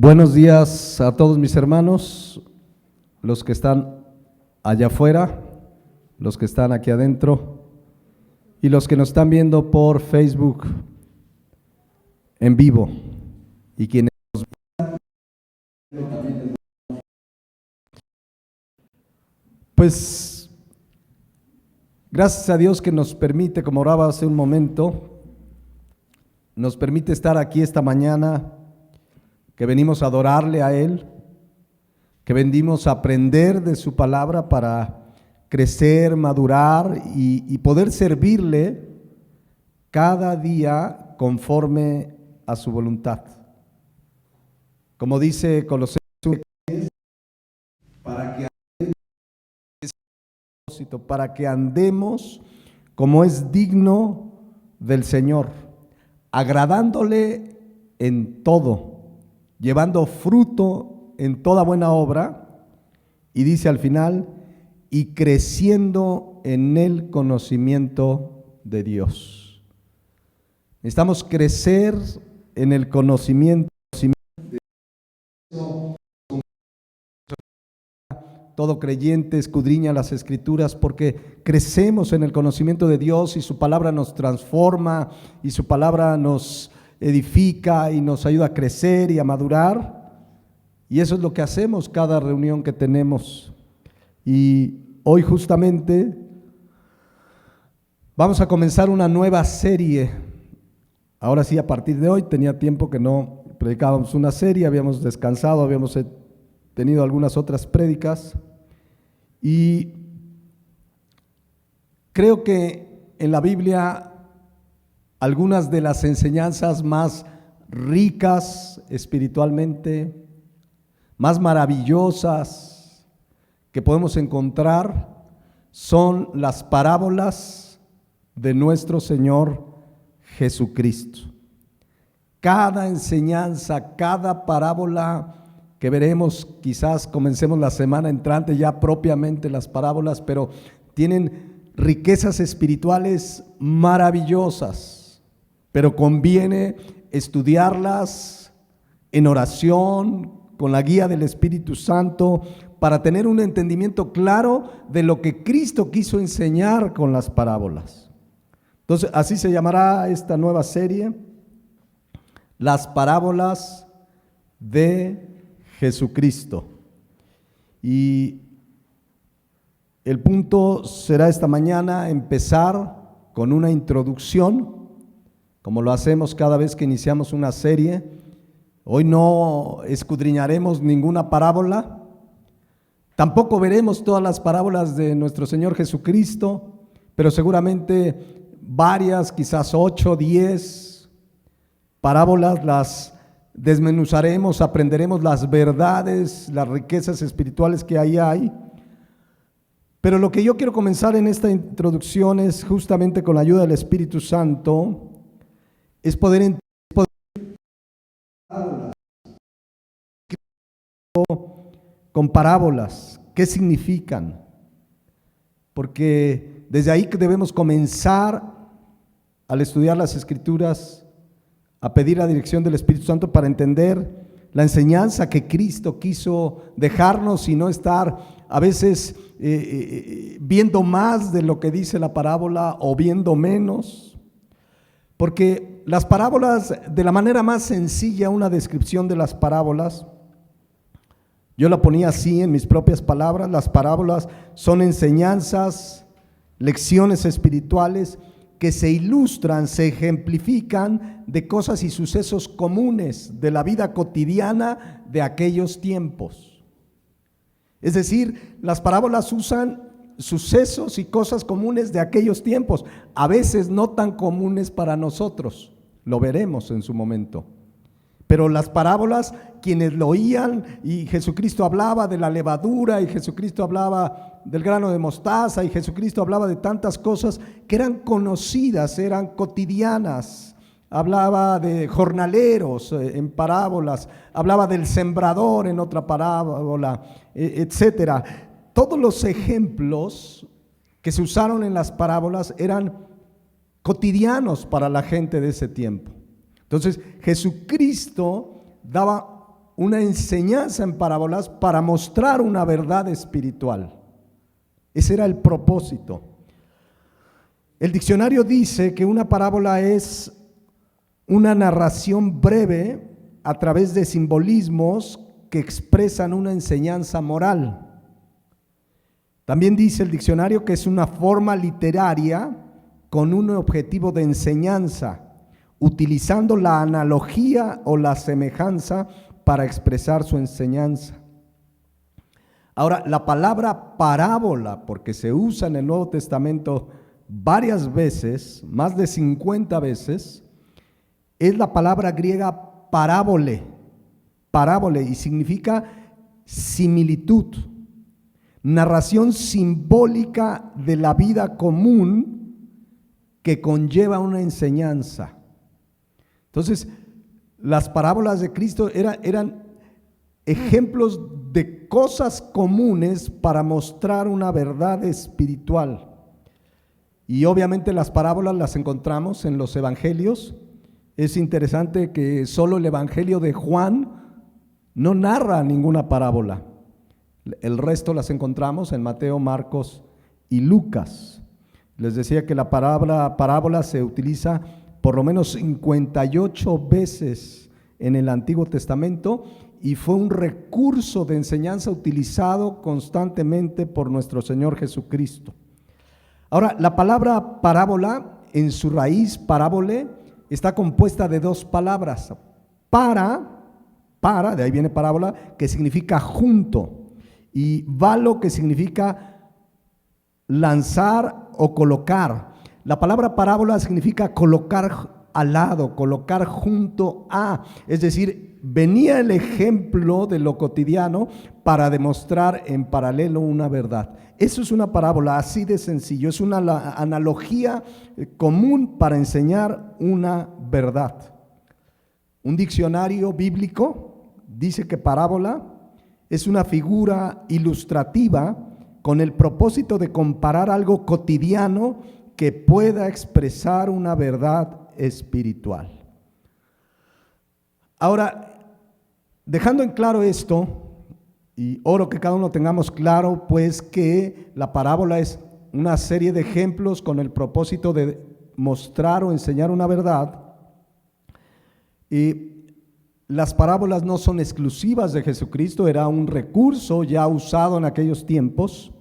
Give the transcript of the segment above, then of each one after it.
Buenos días a todos mis hermanos, los que están allá afuera, los que están aquí adentro y los que nos están viendo por Facebook en vivo y quienes nos ven. Pues gracias a Dios que nos permite, como oraba hace un momento, nos permite estar aquí esta mañana, que venimos a adorarle a Él, que venimos a aprender de su palabra para crecer, madurar y poder servirle cada día conforme a su voluntad. Como dice Colosenses, para que andemos como es digno del Señor, agradándole en todo, llevando fruto en toda buena obra, y dice al final, y creciendo en el conocimiento de Dios. Necesitamos crecer en el conocimiento de Dios. Todo creyente escudriña las Escrituras porque crecemos en el conocimiento de Dios y su palabra nos transforma y su palabra nos edifica y nos ayuda a crecer y a madurar, y eso es lo que hacemos cada reunión que tenemos. Y hoy justamente vamos a comenzar una nueva serie. Ahora sí, a partir de hoy, tenía tiempo que no predicábamos una serie, habíamos descansado, habíamos tenido algunas otras prédicas, y creo que en la Biblia algunas de las enseñanzas más ricas espiritualmente, más maravillosas que podemos encontrar son las parábolas de nuestro Señor Jesucristo. Cada enseñanza, cada parábola que veremos, quizás comencemos la semana entrante ya propiamente las parábolas, pero tienen riquezas espirituales maravillosas. Pero conviene estudiarlas en oración, con la guía del Espíritu Santo, para tener un entendimiento claro de lo que Cristo quiso enseñar con las parábolas. Entonces, así se llamará esta nueva serie, las parábolas de Jesucristo. Y el punto será esta mañana empezar con una introducción, como lo hacemos cada vez que iniciamos una serie. Hoy no escudriñaremos ninguna parábola, tampoco veremos todas las parábolas de nuestro Señor Jesucristo, pero seguramente varias, quizás 8, 10 parábolas las desmenuzaremos, aprenderemos las verdades, las riquezas espirituales que ahí hay. Pero lo que yo quiero comenzar en esta introducción es justamente con la ayuda del Espíritu Santo, es poder entender con parábolas, ¿qué significan? Porque desde ahí que debemos comenzar al estudiar las Escrituras, a pedir la dirección del Espíritu Santo para entender la enseñanza que Cristo quiso dejarnos y no estar a veces viendo más de lo que dice la parábola o viendo menos. Porque las parábolas, de la manera más sencilla, una descripción de las parábolas, yo la ponía así en mis propias palabras: las parábolas son enseñanzas, lecciones espirituales que se ilustran, se ejemplifican de cosas y sucesos comunes de la vida cotidiana de aquellos tiempos. Es decir, las parábolas usan sucesos y cosas comunes de aquellos tiempos, a veces no tan comunes para nosotros, lo veremos en su momento. Pero las parábolas, quienes lo oían, y Jesucristo hablaba de la levadura, y Jesucristo hablaba del grano de mostaza, y Jesucristo hablaba de tantas cosas que eran conocidas, eran cotidianas. Hablaba de jornaleros en parábolas, hablaba del sembrador en otra parábola, etcétera. Todos los ejemplos que se usaron en las parábolas eran cotidianos para la gente de ese tiempo. Entonces, Jesucristo daba una enseñanza en parábolas para mostrar una verdad espiritual. Ese era el propósito. El diccionario dice que una parábola es una narración breve a través de simbolismos que expresan una enseñanza moral. También dice el diccionario que es una forma literaria con un objetivo de enseñanza, utilizando la analogía o la semejanza para expresar su enseñanza. Ahora, la palabra parábola, porque se usa en el Nuevo Testamento varias veces, más de 50 veces, es la palabra griega parábole, y significa similitud, narración simbólica de la vida común que conlleva una enseñanza. Entonces, las parábolas de Cristo eran ejemplos de cosas comunes para mostrar una verdad espiritual. Y obviamente las parábolas las encontramos en los evangelios. Es interesante que solo el evangelio de Juan no narra ninguna parábola. El resto las encontramos en Mateo, Marcos y Lucas. Les decía que la palabra parábola se utiliza por lo menos 58 veces en el Antiguo Testamento y fue un recurso de enseñanza utilizado constantemente por nuestro Señor Jesucristo. Ahora, la palabra parábola, en su raíz, parábole, está compuesta de dos palabras. Para, de ahí viene parábola, que significa junto, y valo, que significa lanzar o colocar. La palabra parábola significa colocar al lado, colocar junto a, es decir, venía el ejemplo de lo cotidiano para demostrar en paralelo una verdad. Eso es una parábola, así de sencillo, es una analogía común para enseñar una verdad. Un diccionario bíblico dice que parábola es una figura ilustrativa con el propósito de comparar algo cotidiano que pueda expresar una verdad espiritual. Ahora, dejando en claro esto, y oro que cada uno tengamos claro, pues que la parábola es una serie de ejemplos con el propósito de mostrar o enseñar una verdad. Y las parábolas no son exclusivas de Jesucristo, era un recurso ya usado en aquellos tiempos,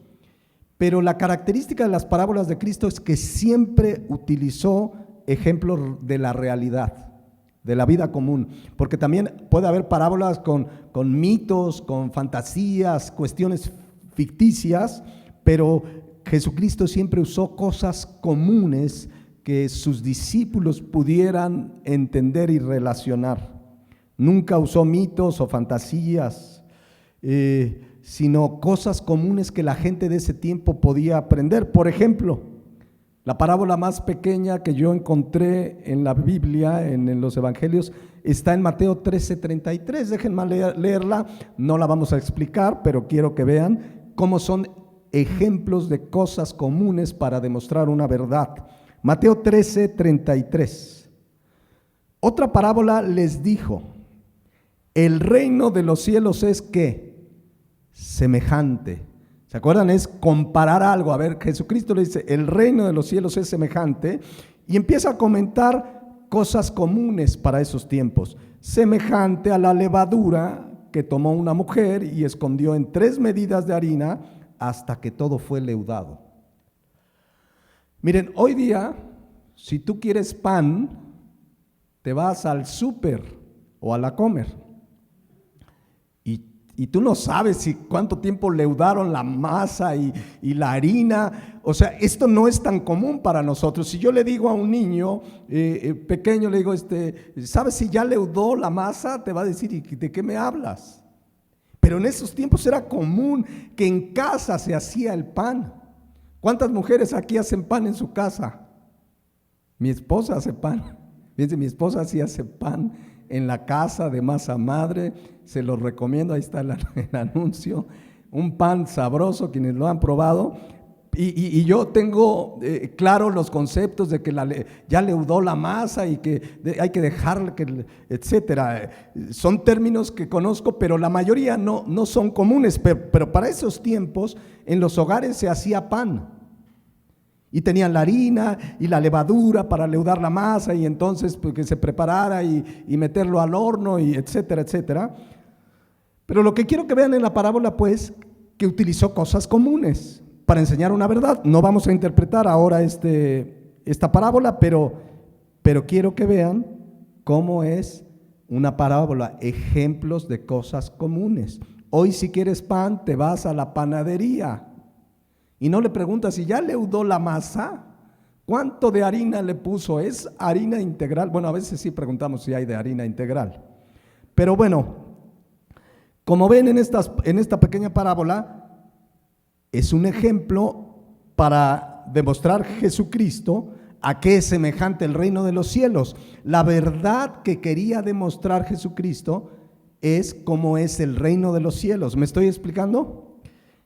pero la característica de las parábolas de Cristo es que siempre utilizó ejemplos de la realidad, de la vida común, porque también puede haber parábolas con mitos, con fantasías, cuestiones ficticias, pero Jesucristo siempre usó cosas comunes que sus discípulos pudieran entender y relacionar. Nunca usó mitos o fantasías, sino cosas comunes que la gente de ese tiempo podía aprender. Por ejemplo, la parábola más pequeña que yo encontré en la Biblia, en los evangelios, está en Mateo 13:33. Déjenme leerla, no la vamos a explicar, pero quiero que vean cómo son ejemplos de cosas comunes para demostrar una verdad. Mateo 13:33. Otra parábola les dijo: el reino de los cielos es ¿qué? Semejante. ¿Se acuerdan? Es comparar algo. A ver, Jesucristo le dice, el reino de los cielos es semejante, y empieza a comentar cosas comunes para esos tiempos. Semejante a la levadura que tomó una mujer y escondió en 3 medidas de harina hasta que todo fue leudado. Miren, hoy día, si tú quieres pan, te vas al súper o a la Comer. Y tú no sabes cuánto tiempo leudaron la masa y la harina. O sea, esto no es tan común para nosotros. Si yo le digo a un niño pequeño, le digo, ¿sabes si ya leudó la masa? Te va a decir, ¿y de qué me hablas? Pero en esos tiempos era común que en casa se hacía el pan. ¿Cuántas mujeres aquí hacen pan en su casa? Mi esposa hace pan. Fíjense, mi esposa sí hace pan en la casa de masa madre, se los recomiendo, ahí está el anuncio, un pan sabroso, quienes lo han probado. Y yo tengo claro los conceptos de que ya leudó la masa y que hay que dejarla, etcétera. Son términos que conozco, pero la mayoría no son comunes. Pero para esos tiempos en los hogares se hacía pan. Y tenían la harina y la levadura para leudar la masa y entonces pues, que se preparara y meterlo al horno y etcétera, etcétera. Pero lo que quiero que vean en la parábola pues que utilizó cosas comunes para enseñar una verdad. No vamos a interpretar ahora esta parábola, pero quiero que vean cómo es una parábola, ejemplos de cosas comunes. Hoy si quieres pan te vas a la panadería. Y no le preguntas si ya leudó la masa, ¿cuánto de harina le puso? ¿Es harina integral? Bueno, a veces sí preguntamos si hay de harina integral. Pero bueno, como ven en esta pequeña parábola, es un ejemplo para demostrar Jesucristo a qué es semejante el reino de los cielos. La verdad que quería demostrar Jesucristo es cómo es el reino de los cielos. ¿Me estoy explicando?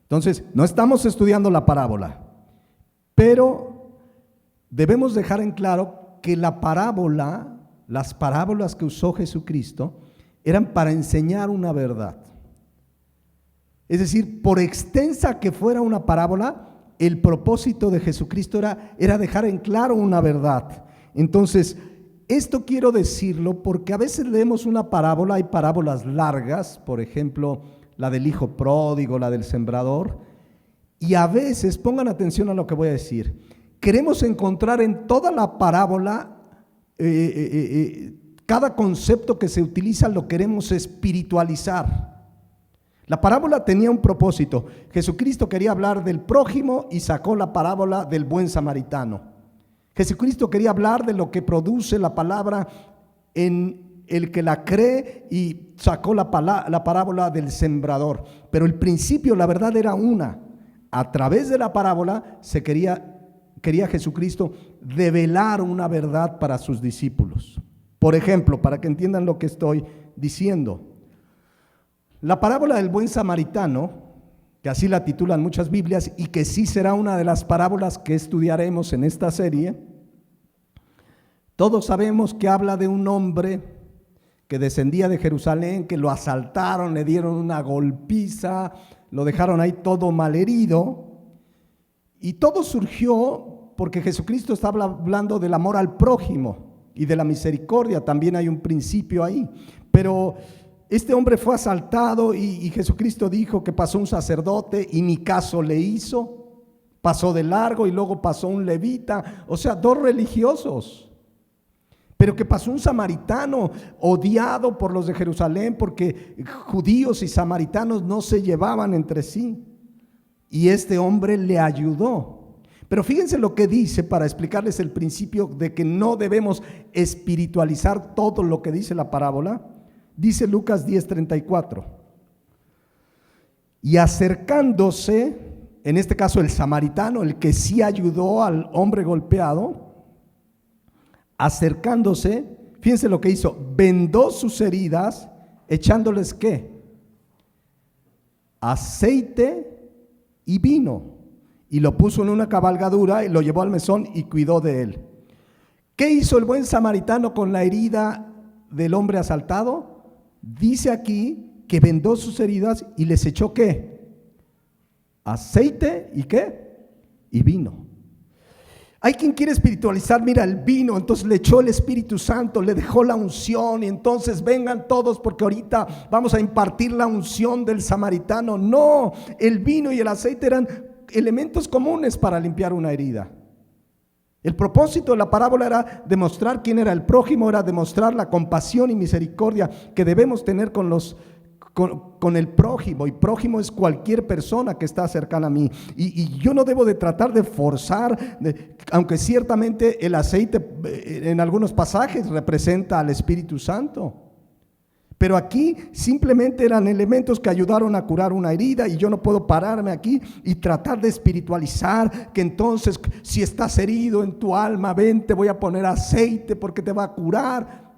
Entonces, no estamos estudiando la parábola, pero debemos dejar en claro que las parábolas que usó Jesucristo eran para enseñar una verdad. Es decir, por extensa que fuera una parábola, el propósito de Jesucristo era dejar en claro una verdad. Entonces, esto quiero decirlo porque a veces leemos una parábola, hay parábolas largas, por ejemplo, la del hijo pródigo, la del sembrador, y a veces, pongan atención a lo que voy a decir, queremos encontrar en toda la parábola, cada concepto que se utiliza lo queremos espiritualizar. La parábola tenía un propósito. Jesucristo quería hablar del prójimo y sacó la parábola del buen samaritano. Jesucristo quería hablar de lo que produce la palabra en el que la cree y sacó la parábola del sembrador. Pero el principio, la verdad era una. A través de la parábola quería Jesucristo develar una verdad para sus discípulos. Por ejemplo, para que entiendan lo que estoy diciendo, la parábola del buen samaritano, que así la titulan muchas Biblias y que sí será una de las parábolas que estudiaremos en esta serie, todos sabemos que habla de un hombre que descendía de Jerusalén, que lo asaltaron, le dieron una golpiza, lo dejaron ahí todo malherido, y todo surgió porque Jesucristo estaba hablando del amor al prójimo y de la misericordia. También hay un principio ahí, pero este hombre fue asaltado y Jesucristo dijo que pasó un sacerdote y ni caso le hizo, pasó de largo, y luego pasó un levita, o sea, dos religiosos. Pero que pasó un samaritano odiado por los de Jerusalén porque judíos y samaritanos no se llevaban entre sí. Y este hombre le ayudó. Pero fíjense lo que dice para explicarles el principio de que no debemos espiritualizar todo lo que dice la parábola. Dice Lucas 10:34. Y acercándose, en este caso el samaritano, el que sí ayudó al hombre golpeado, acercándose, fíjense lo que hizo, vendó sus heridas, echándoles ¿qué? Aceite y vino, y lo puso en una cabalgadura y lo llevó al mesón y cuidó de él. ¿Qué hizo el buen samaritano con la herida del hombre asaltado? Dice aquí que vendó sus heridas y les echó ¿qué? Aceite y ¿qué? Y vino. Hay quien quiere espiritualizar, mira, el vino, entonces le echó el Espíritu Santo, le dejó la unción y entonces vengan todos porque ahorita vamos a impartir la unción del samaritano. No, el vino y el aceite eran elementos comunes para limpiar una herida. El propósito de la parábola era demostrar quién era el prójimo, era demostrar la compasión y misericordia que debemos tener con el prójimo, y prójimo es cualquier persona que está cercana a mí, y yo no debo de tratar de forzar, aunque ciertamente el aceite en algunos pasajes representa al Espíritu Santo, pero aquí simplemente eran elementos que ayudaron a curar una herida, y yo no puedo pararme aquí y tratar de espiritualizar que entonces si estás herido en tu alma, ven, te voy a poner aceite porque te va a curar.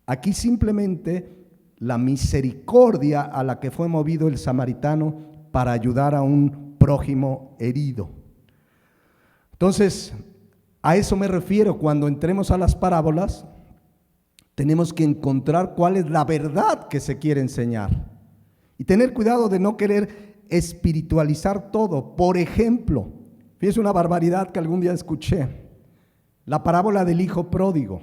Aquí simplemente la misericordia a la que fue movido el samaritano para ayudar a un prójimo herido. Entonces, a eso me refiero. Cuando entremos a las parábolas, tenemos que encontrar cuál es la verdad que se quiere enseñar y tener cuidado de no querer espiritualizar todo. Por ejemplo, fíjense una barbaridad que algún día escuché, la parábola del hijo pródigo,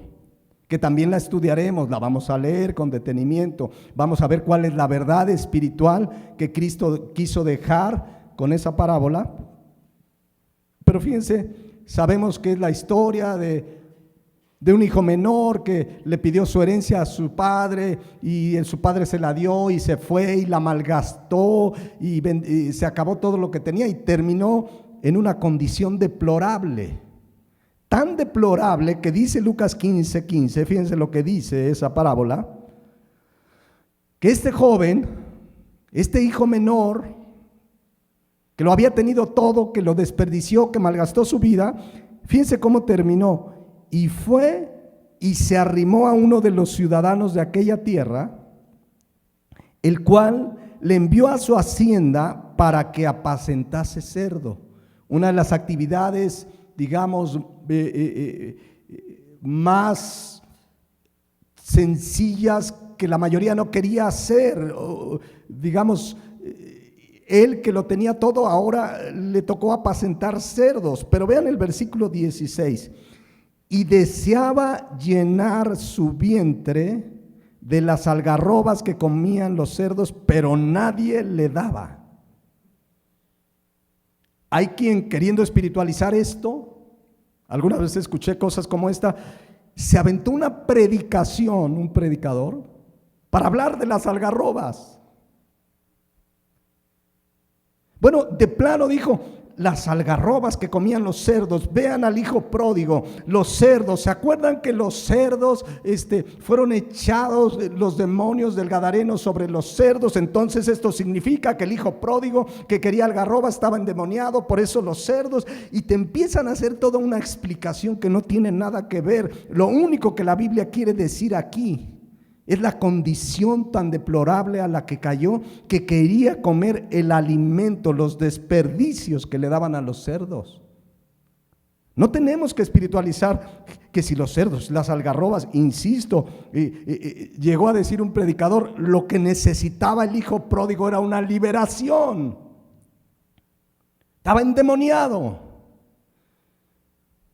que también la estudiaremos, la vamos a leer con detenimiento, vamos a ver cuál es la verdad espiritual que Cristo quiso dejar con esa parábola. Pero fíjense, sabemos que es la historia de un hijo menor que le pidió su herencia a su padre y su padre se la dio y se fue y la malgastó y se acabó todo lo que tenía y terminó en una condición deplorable. Tan deplorable que dice Lucas 15:15, fíjense lo que dice esa parábola, que este joven, este hijo menor, que lo había tenido todo, que lo desperdició, que malgastó su vida, fíjense cómo terminó. Y fue y se arrimó a uno de los ciudadanos de aquella tierra, el cual le envió a su hacienda para que apacentase cerdo. Una de las actividades, digamos, más sencillas que la mayoría no quería hacer. Digamos, él que lo tenía todo, ahora le tocó apacentar cerdos. Pero vean el versículo 16. Y deseaba llenar su vientre de las algarrobas que comían los cerdos, pero nadie le daba. Hay quien, queriendo espiritualizar esto, algunas veces escuché cosas como esta, se aventó una predicación, un predicador, para hablar de las algarrobas. Bueno, de plano dijo, las algarrobas que comían los cerdos, vean al hijo pródigo, los cerdos, ¿se acuerdan que los cerdos fueron echados los demonios del Gadareno sobre los cerdos? Entonces esto significa que el hijo pródigo que quería algarroba estaba endemoniado, por eso los cerdos, y te empiezan a hacer toda una explicación que no tiene nada que ver. Lo único que la Biblia quiere decir aquí es la condición tan deplorable a la que cayó, que quería comer el alimento, los desperdicios que le daban a los cerdos. No tenemos que espiritualizar que si los cerdos, las algarrobas, insisto, llegó a decir un predicador, lo que necesitaba el hijo pródigo era una liberación. Estaba endemoniado.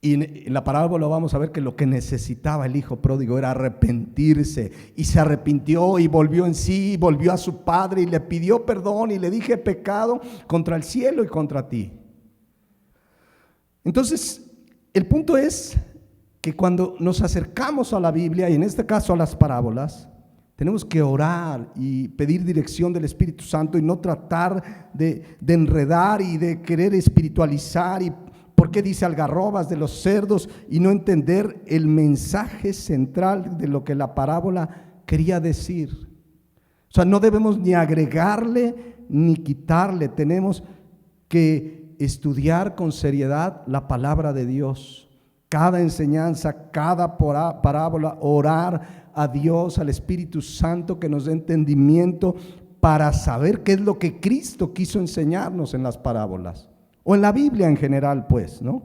Y en la parábola vamos a ver que lo que necesitaba el hijo pródigo era arrepentirse, y se arrepintió y volvió en sí, y volvió a su padre y le pidió perdón y le dije: pecado contra el cielo y contra ti. Entonces, el punto es que cuando nos acercamos a la Biblia, y en este caso a las parábolas, tenemos que orar y pedir dirección del Espíritu Santo y no tratar de enredar y de querer espiritualizar y por qué dice algarrobas de los cerdos y no entender el mensaje central de lo que la parábola quería decir. O sea, no debemos ni agregarle ni quitarle, tenemos que estudiar con seriedad la palabra de Dios. Cada enseñanza, cada parábola, orar a Dios, al Espíritu Santo que nos dé entendimiento para saber qué es lo que Cristo quiso enseñarnos en las parábolas. O en la Biblia en general, pues, ¿no?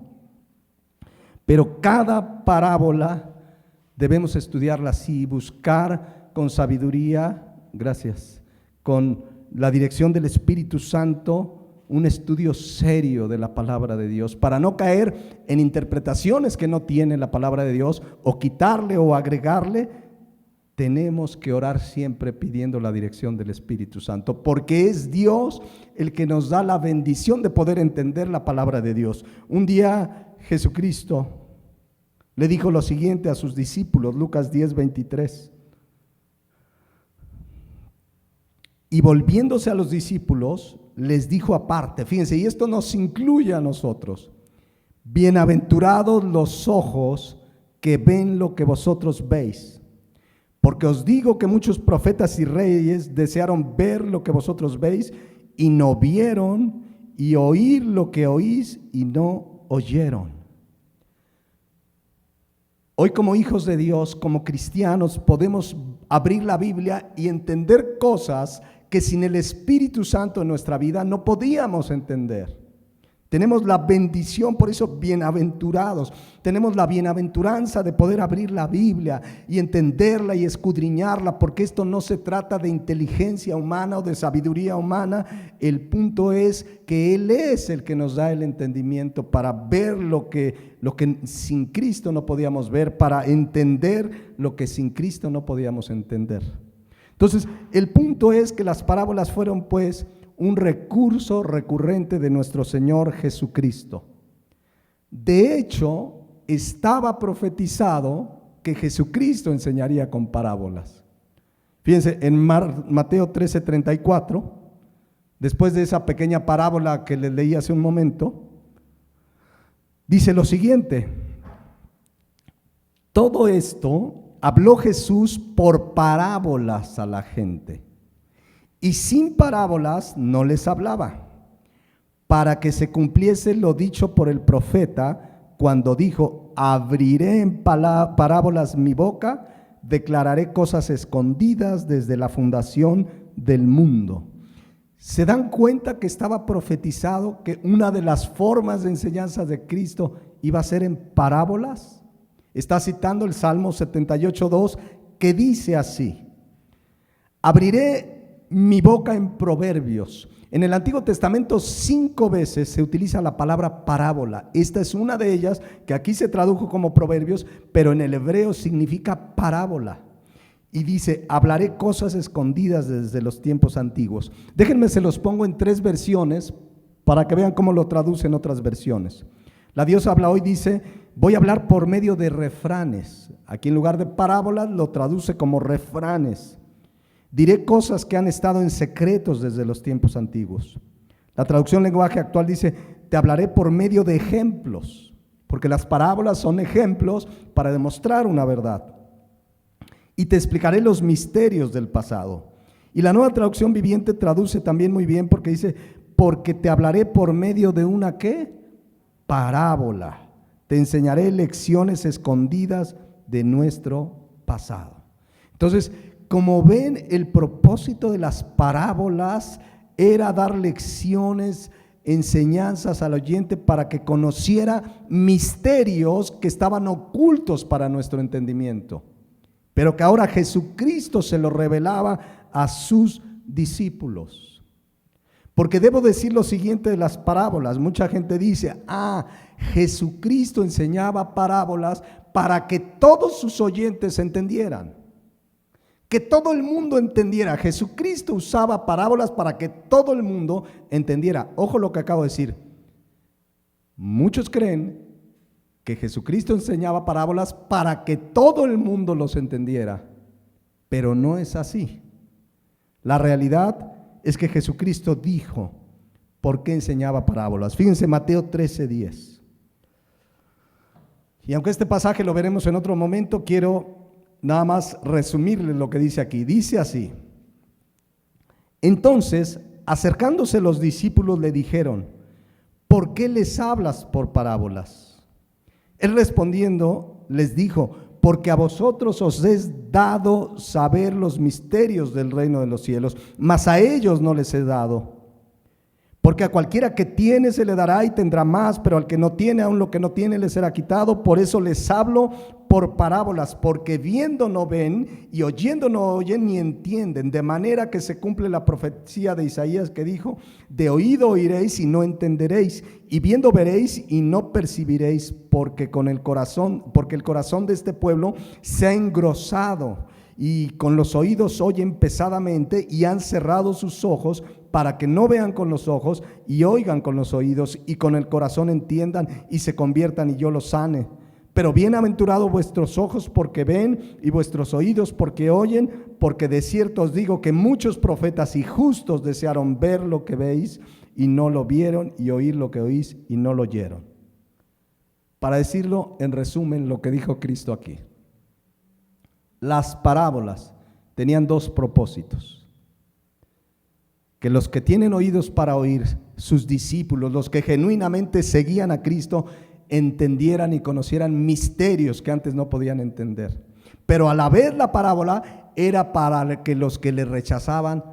Pero cada parábola debemos estudiarla así, buscar con sabiduría, gracias, con la dirección del Espíritu Santo, un estudio serio de la palabra de Dios, para no caer en interpretaciones que no tiene la palabra de Dios, o quitarle o agregarle. Tenemos que orar siempre pidiendo la dirección del Espíritu Santo, porque es Dios el que nos da la bendición de poder entender la palabra de Dios. Un día Jesucristo le dijo lo siguiente a sus discípulos, Lucas 10:23. Y volviéndose a los discípulos, les dijo aparte, fíjense, y esto nos incluye a nosotros: bienaventurados los ojos que ven lo que vosotros veis. Porque os digo que muchos profetas y reyes desearon ver lo que vosotros veis y no vieron, y oír lo que oís y no oyeron. Hoy, como hijos de Dios, como cristianos, podemos abrir la Biblia y entender cosas que sin el Espíritu Santo en nuestra vida no podíamos entender. Tenemos la bendición, por eso bienaventurados. Tenemos la bienaventuranza de poder abrir la Biblia y entenderla y escudriñarla, porque esto no se trata de inteligencia humana o de sabiduría humana. El punto es que Él es el que nos da el entendimiento para ver lo que sin Cristo no podíamos ver, para entender lo que sin Cristo no podíamos entender. Entonces, el punto es que las parábolas fueron pues un recurso recurrente de nuestro Señor Jesucristo. De hecho, estaba profetizado que Jesucristo enseñaría con parábolas. Fíjense, en Mateo 13:34, después de esa pequeña parábola que les leí hace un momento, dice lo siguiente: todo esto habló Jesús por parábolas a la gente. Y sin parábolas no les hablaba, para que se cumpliese lo dicho por el profeta cuando dijo: abriré en parábolas mi boca, declararé cosas escondidas desde la fundación del mundo. ¿Se dan cuenta que estaba profetizado que una de las formas de enseñanza de Cristo iba a ser en parábolas? Está citando el Salmo 78:2, que dice así: abriré mi boca en proverbios. En el Antiguo Testamento 5 veces se utiliza la palabra parábola. Esta es una de ellas, que aquí se tradujo como proverbios, pero en el hebreo significa parábola. Y dice: hablaré cosas escondidas desde los tiempos antiguos. Déjenme, se los pongo en 3 versiones para que vean cómo lo traducen otras versiones. La Dios habla hoy dice: voy a hablar por medio de refranes. Aquí en lugar de parábolas lo traduce como refranes. Diré cosas que han estado en secretos desde los tiempos antiguos. La traducción lenguaje actual dice: te hablaré por medio de ejemplos, porque las parábolas son ejemplos para demostrar una verdad. Y te explicaré los misterios del pasado. Y la Nueva Traducción Viviente traduce también muy bien, porque dice: porque te hablaré por medio de una ¿qué? Parábola. Te enseñaré lecciones escondidas de nuestro pasado. Entonces, como ven, el propósito de las parábolas era dar lecciones, enseñanzas al oyente para que conociera misterios que estaban ocultos para nuestro entendimiento, pero que ahora Jesucristo se los revelaba a sus discípulos. Porque debo decir lo siguiente de las parábolas: mucha gente dice: Jesucristo enseñaba parábolas para que todos sus oyentes entendieran. Que todo el mundo entendiera. Jesucristo usaba parábolas para que todo el mundo entendiera. Ojo lo que acabo de decir. Muchos creen que Jesucristo enseñaba parábolas para que todo el mundo los entendiera, pero no es así. La realidad es que Jesucristo dijo por qué enseñaba parábolas. Fíjense, Mateo 13:10. Y aunque este pasaje lo veremos en otro momento, quiero nada más resumirles lo que dice aquí. Dice así: entonces, acercándose los discípulos, le dijeron: ¿por qué les hablas por parábolas? Él respondiendo les dijo: porque a vosotros os es dado saber los misterios del reino de los cielos, mas a ellos no les he dado. Porque a cualquiera que tiene se le dará y tendrá más, pero al que no tiene, aun lo que no tiene le será quitado. Por eso les hablo por parábolas, porque viendo no ven y oyendo no oyen ni entienden, de manera que se cumple la profecía de Isaías que dijo: de oído oiréis y no entenderéis, y viendo veréis y no percibiréis, porque el corazón de este pueblo se ha engrosado, y con los oídos oyen pesadamente, y han cerrado sus ojos, para que no vean con los ojos y oigan con los oídos, y con el corazón entiendan y se conviertan y yo los sane. Pero bienaventurados vuestros ojos porque ven y vuestros oídos porque oyen, porque de cierto os digo que muchos profetas y justos desearon ver lo que veis y no lo vieron, y oír lo que oís y no lo oyeron. Para decirlo en resumen, lo que dijo Cristo aquí: las parábolas tenían 2 propósitos. Que los que tienen oídos para oír, sus discípulos, los que genuinamente seguían a Cristo, entendieran y conocieran misterios que antes no podían entender. Pero a la vez la parábola era para que los que le rechazaban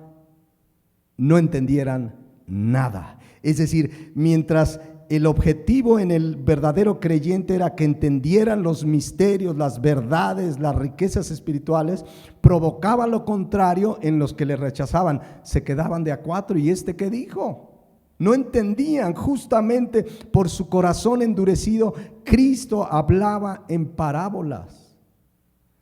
no entendieran nada. Es decir, mientras el objetivo en el verdadero creyente era que entendieran los misterios, las verdades, las riquezas espirituales, provocaba lo contrario en los que le rechazaban. Se quedaban de a cuatro. ¿Y este qué dijo? No entendían, justamente por su corazón endurecido. Cristo hablaba en parábolas,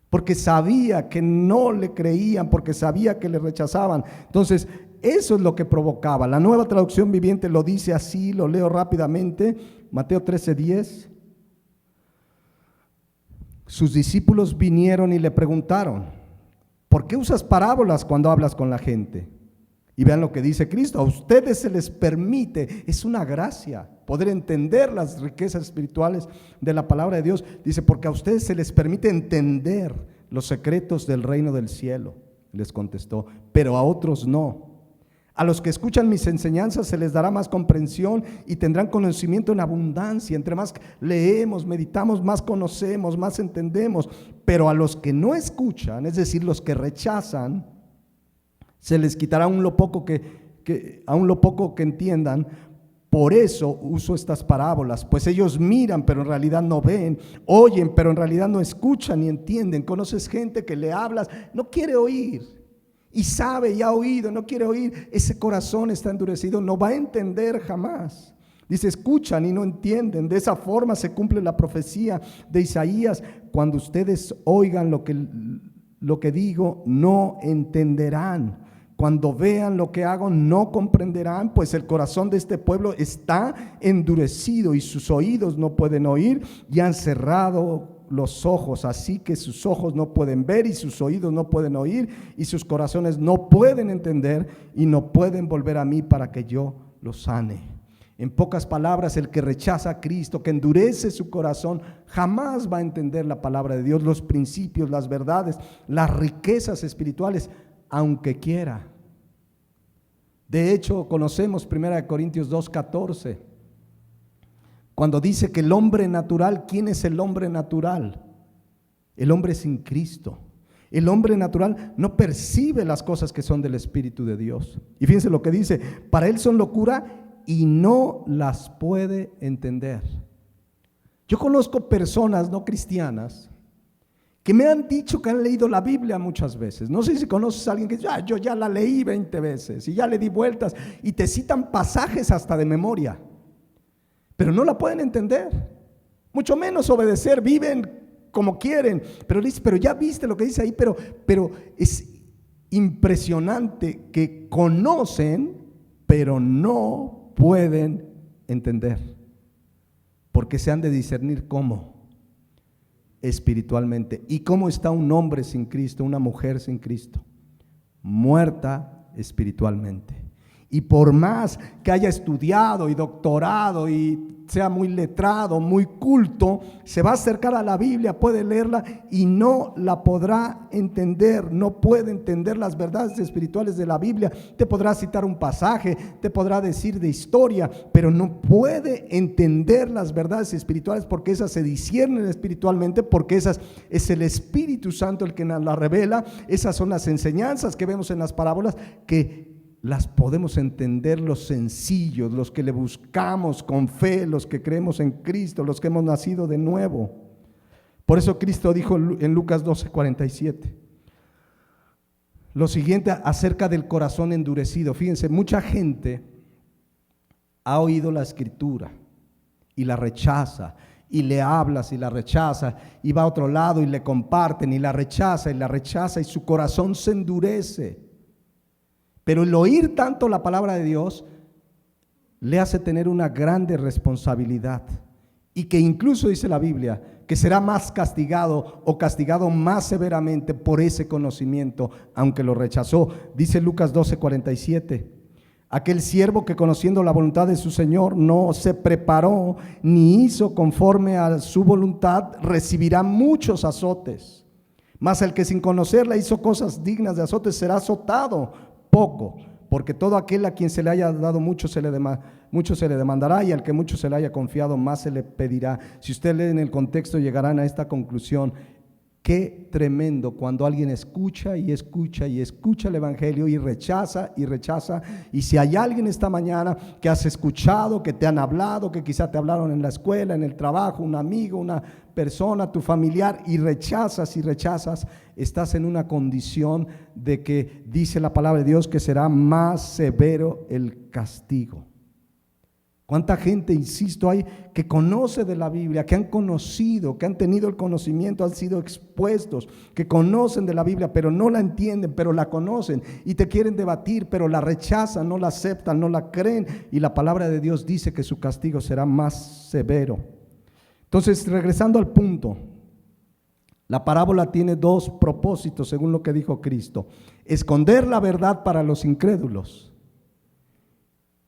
porque sabía que no le creían, porque sabía que le rechazaban. Entonces, eso es lo que provocaba. La Nueva Traducción Viviente lo dice así, lo leo rápidamente, Mateo 13:10. Sus discípulos vinieron y le preguntaron: ¿por qué usas parábolas cuando hablas con la gente? Y vean lo que dice Cristo: a ustedes se les permite, es una gracia, poder entender las riquezas espirituales de la palabra de Dios. Dice, porque a ustedes se les permite entender los secretos del reino del cielo. Les contestó, pero a otros no. A los que escuchan mis enseñanzas se les dará más comprensión y tendrán conocimiento en abundancia. Entre más leemos, meditamos, más conocemos, más entendemos. Pero a los que no escuchan, es decir, los que rechazan, se les quitará aún lo poco que entiendan. Por eso uso estas parábolas, pues ellos miran pero en realidad no ven, oyen pero en realidad no escuchan ni entienden. Conoces gente que le hablas, no quiere oír, y sabe y ha oído, no quiere oír. Ese corazón está endurecido, no va a entender jamás. Dice, escuchan y no entienden. De esa forma se cumple la profecía de Isaías: cuando ustedes oigan lo que digo, no entenderán. Cuando vean lo que hago, no comprenderán, pues el corazón de este pueblo está endurecido y sus oídos no pueden oír, y han cerrado los ojos, así que sus ojos no pueden ver y sus oídos no pueden oír y sus corazones no pueden entender y no pueden volver a mí para que yo los sane. En pocas palabras, el que rechaza a Cristo, que endurece su corazón, jamás va a entender la palabra de Dios, los principios, las verdades, las riquezas espirituales, aunque quiera. De hecho, conocemos 1 Corintios 2:14, cuando dice que el hombre natural, ¿quién es el hombre natural? El hombre sin Cristo. El hombre natural no percibe las cosas que son del Espíritu de Dios. Y fíjense lo que dice: para él son locura y no las puede entender. Yo conozco personas no cristianas que me han dicho que han leído la Biblia muchas veces. No sé si conoces a alguien que dice, yo ya la leí 20 veces y ya le di vueltas, y te citan pasajes hasta de memoria, pero no la pueden entender, mucho menos obedecer. Viven como quieren, pero dice, pero ya viste lo que dice ahí. Pero es impresionante que conocen, pero no pueden entender, porque se han de discernir cómo espiritualmente. ¿Y cómo está un hombre sin Cristo, una mujer sin Cristo? Muerta espiritualmente. Y por más que haya estudiado y doctorado y sea muy letrado, muy culto, se va a acercar a la Biblia, puede leerla y no la podrá entender, no puede entender las verdades espirituales de la Biblia. Te podrá citar un pasaje, te podrá decir de historia, pero no puede entender las verdades espirituales, porque esas se disciernen espiritualmente, porque esas es el Espíritu Santo el que nos las revela. Esas son las enseñanzas que vemos en las parábolas, que las podemos entender los sencillos, los que le buscamos con fe, los que creemos en Cristo, los que hemos nacido de nuevo. Por eso Cristo dijo en Lucas 12:47 lo siguiente acerca del corazón endurecido. Fíjense, mucha gente ha oído la Escritura y la rechaza, y le hablas y la rechaza, y va a otro lado y le comparten y la rechaza y su corazón se endurece. Pero el oír tanto la palabra de Dios le hace tener una grande responsabilidad, y que incluso dice la Biblia que será más castigado o castigado más severamente por ese conocimiento, aunque lo rechazó. Dice Lucas 12:47, aquel siervo que, conociendo la voluntad de su Señor, no se preparó ni hizo conforme a su voluntad, recibirá muchos azotes. Mas el que sin conocerla hizo cosas dignas de azotes será azotado poco, porque todo aquel a quien se le haya dado mucho se le demandará, y al que mucho se le haya confiado más se le pedirá. Si usted lee en el contexto, llegarán a esta conclusión: Qué tremendo cuando alguien escucha y escucha y escucha el Evangelio y rechaza y rechaza. Y si hay alguien esta mañana que has escuchado, que te han hablado, que quizá te hablaron en la escuela, en el trabajo, un amigo, una persona, tu familiar, y rechazas, estás en una condición de que dice la palabra de Dios que será más severo el castigo. ¿Cuánta gente, insisto, hay que conoce de la Biblia, que han conocido, que han tenido el conocimiento, han sido expuestos, que conocen de la Biblia, pero no la entienden, pero la conocen y te quieren debatir, pero la rechazan, no la aceptan, no la creen, y la palabra de Dios dice que su castigo será más severo? Entonces, regresando al punto, la parábola tiene dos propósitos, según lo que dijo Cristo: esconder la verdad para los incrédulos,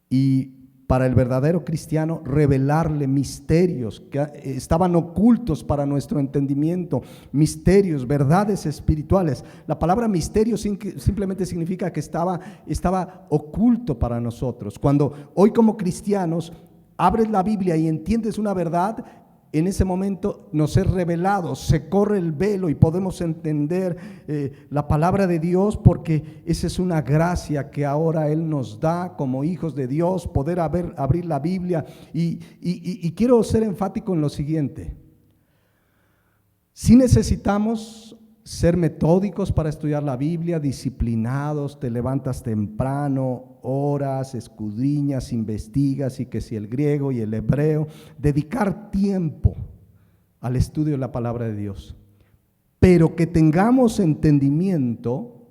y para el verdadero cristiano, revelarle misterios que estaban ocultos para nuestro entendimiento, misterios, verdades espirituales. La palabra misterio simplemente significa que estaba oculto para nosotros. Cuando hoy como cristianos abres la Biblia y entiendes una verdad, en ese momento nos es revelado, se corre el velo y podemos entender la palabra de Dios, porque esa es una gracia que ahora Él nos da como hijos de Dios, poder abrir la Biblia. Y quiero ser enfático en lo siguiente: si necesitamos ser metódicos para estudiar la Biblia, disciplinados, te levantas temprano, oras, escudriñas, investigas, y que si el griego y el hebreo, dedicar tiempo al estudio de la palabra de Dios, pero que tengamos entendimiento,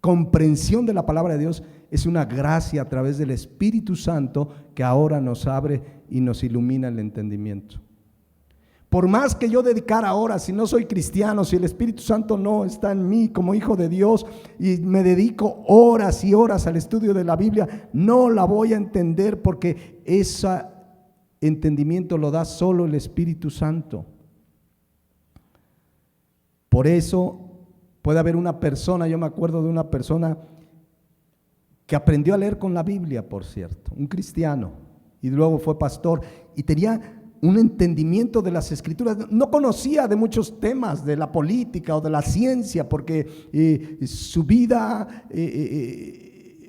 comprensión de la palabra de Dios. Es una gracia a través del Espíritu Santo que ahora nos abre y nos ilumina el entendimiento. Por más que yo dedicara horas, si no soy cristiano, si el Espíritu Santo no está en mí como hijo de Dios, y me dedico horas y horas al estudio de la Biblia, no la voy a entender, porque ese entendimiento lo da solo el Espíritu Santo. Por eso puede haber una persona, yo me acuerdo de una persona que aprendió a leer con la Biblia, por cierto, un cristiano, y luego fue pastor, y tenía un entendimiento de las Escrituras. No conocía de muchos temas de la política o de la ciencia, porque su vida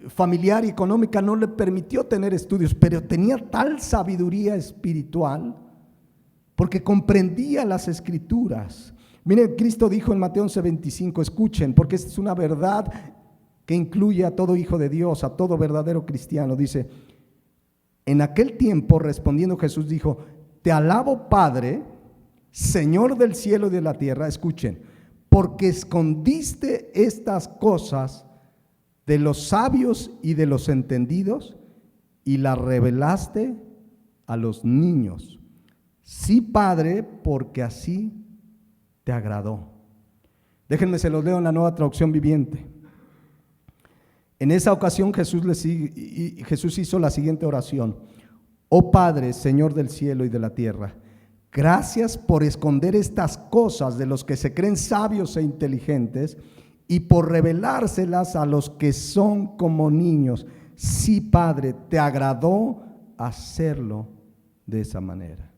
familiar y económica no le permitió tener estudios, pero tenía tal sabiduría espiritual porque comprendía las Escrituras. Miren, Cristo dijo en Mateo 11:25, escuchen, porque esta es una verdad que incluye a todo hijo de Dios, a todo verdadero cristiano. Dice: en aquel tiempo, respondiendo Jesús, dijo: te alabo, Padre, Señor del cielo y de la tierra, escuchen, porque escondiste estas cosas de los sabios y de los entendidos y las revelaste a los niños. Sí, Padre, porque así te agradó. Déjenme, se los leo en la Nueva Traducción Viviente. En esa ocasión Jesús hizo la siguiente oración: oh Padre, Señor del cielo y de la tierra, gracias por esconder estas cosas de los que se creen sabios e inteligentes y por revelárselas a los que son como niños. Sí, Padre, te agradó hacerlo de esa manera.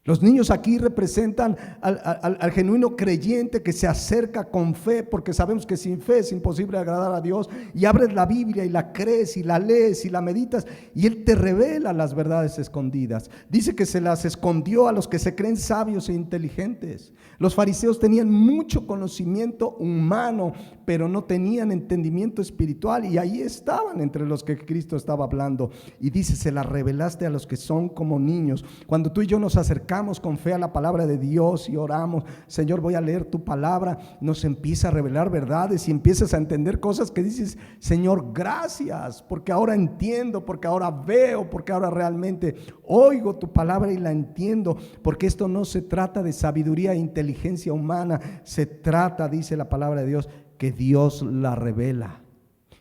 Los niños aquí representan al genuino creyente que se acerca con fe, porque sabemos que sin fe es imposible agradar a Dios, y abres la Biblia y la crees y la lees y la meditas, y Él te revela las verdades escondidas. Dice que se las escondió a los que se creen sabios e inteligentes. Los fariseos tenían mucho conocimiento humano, pero no tenían entendimiento espiritual, y ahí estaban entre los que Cristo estaba hablando. Y dice: se las revelaste a los que son como niños. Cuando tú y yo nos acercamos con fe a la palabra de Dios y oramos: Señor, voy a leer tu palabra, nos empieza a revelar verdades y empiezas a entender cosas que dices: Señor, gracias, porque ahora entiendo, porque ahora veo, porque ahora realmente oigo tu palabra y la entiendo, porque esto no se trata de sabiduría e inteligencia humana, se trata, dice la palabra de Dios, que Dios la revela,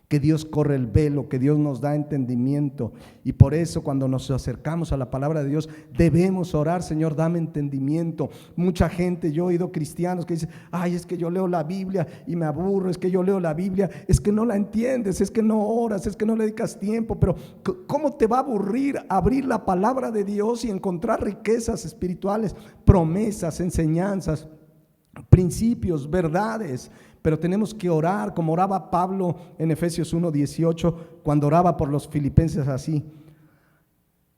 que Dios corre el velo, que Dios nos da entendimiento. Y por eso cuando nos acercamos a la palabra de Dios debemos orar: Señor, dame entendimiento. Mucha gente, yo he oído cristianos que dicen: ay, es que yo leo la Biblia y me aburro, es que yo leo la Biblia, es que no la entiendes, es que no oras, es que no le dedicas tiempo. Pero ¿cómo te va a aburrir abrir la palabra de Dios y encontrar riquezas espirituales, promesas, enseñanzas? principios, verdades, pero tenemos que orar como oraba Pablo en Efesios 1:18, cuando oraba por los filipenses así: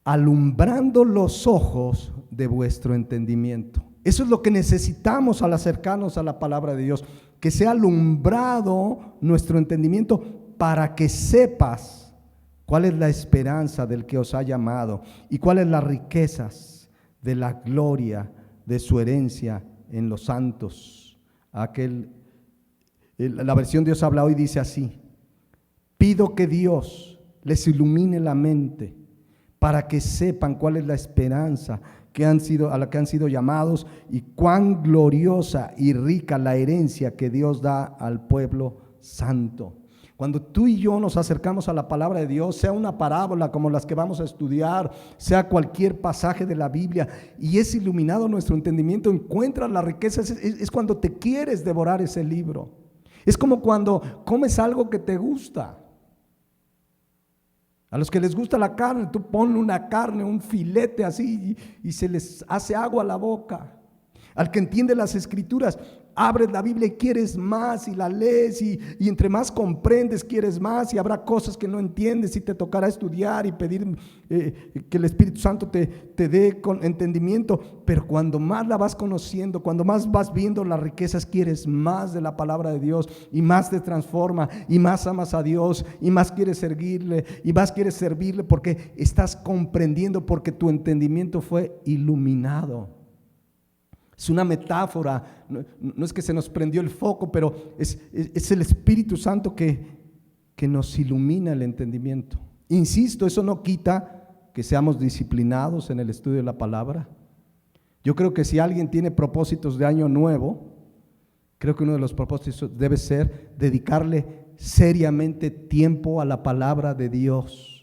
alumbrando los ojos de vuestro entendimiento. Eso es lo que necesitamos al acercarnos a la palabra de Dios, que sea alumbrado nuestro entendimiento para que sepas cuál es la esperanza del que os ha llamado y cuáles las riquezas de la gloria de su herencia en los santos. La versión Dios habla hoy dice así: pido que Dios les ilumine la mente para que sepan cuál es la esperanza a la que han sido llamados y cuán gloriosa y rica la herencia que Dios da al pueblo santo. Cuando tú y yo nos acercamos a la palabra de Dios, sea una parábola como las que vamos a estudiar, sea cualquier pasaje de la Biblia, y es iluminado nuestro entendimiento, encuentras la riqueza, es cuando te quieres devorar ese libro. Es como cuando comes algo que te gusta. A los que les gusta la carne, tú ponle una carne, un filete así y se les hace agua a la boca. Al que entiende las escrituras, abres la Biblia y quieres más y la lees y entre más comprendes quieres más, y habrá cosas que no entiendes y te tocará estudiar y pedir que el Espíritu Santo te dé con entendimiento, pero cuando más la vas conociendo, cuando más vas viendo las riquezas, quieres más de la palabra de Dios y más te transforma y más amas a Dios y más quieres seguirle y más quieres servirle porque estás comprendiendo, porque tu entendimiento fue iluminado. Es una metáfora, no es que se nos prendió el foco, pero es el Espíritu Santo que nos ilumina el entendimiento. Insisto, eso no quita que seamos disciplinados en el estudio de la palabra. Yo creo que si alguien tiene propósitos de año nuevo, creo que uno de los propósitos debe ser dedicarle seriamente tiempo a la palabra de Dios.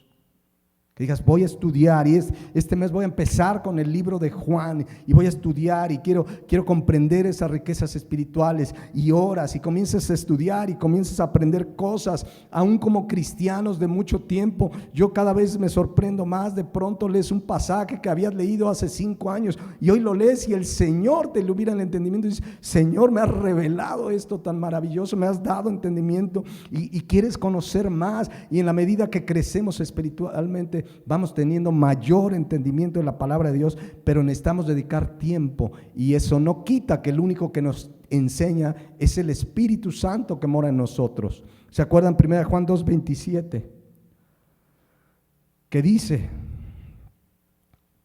Que digas, voy a estudiar y este mes voy a empezar con el libro de Juan y voy a estudiar y quiero comprender esas riquezas espirituales, y oras y comienzas a estudiar y comienzas a aprender cosas, aún como cristianos de mucho tiempo. Yo cada vez me sorprendo más, de pronto lees un pasaje que habías leído hace 5 años y hoy lo lees y el Señor te ilumina el entendimiento y dices, Señor, me has revelado esto tan maravilloso, me has dado entendimiento y quieres conocer más, y en la medida que crecemos espiritualmente vamos teniendo mayor entendimiento de la palabra de Dios, pero necesitamos dedicar tiempo, y eso no quita que el único que nos enseña es el Espíritu Santo que mora en nosotros. ¿Se acuerdan 1 Juan 2:27? Que dice: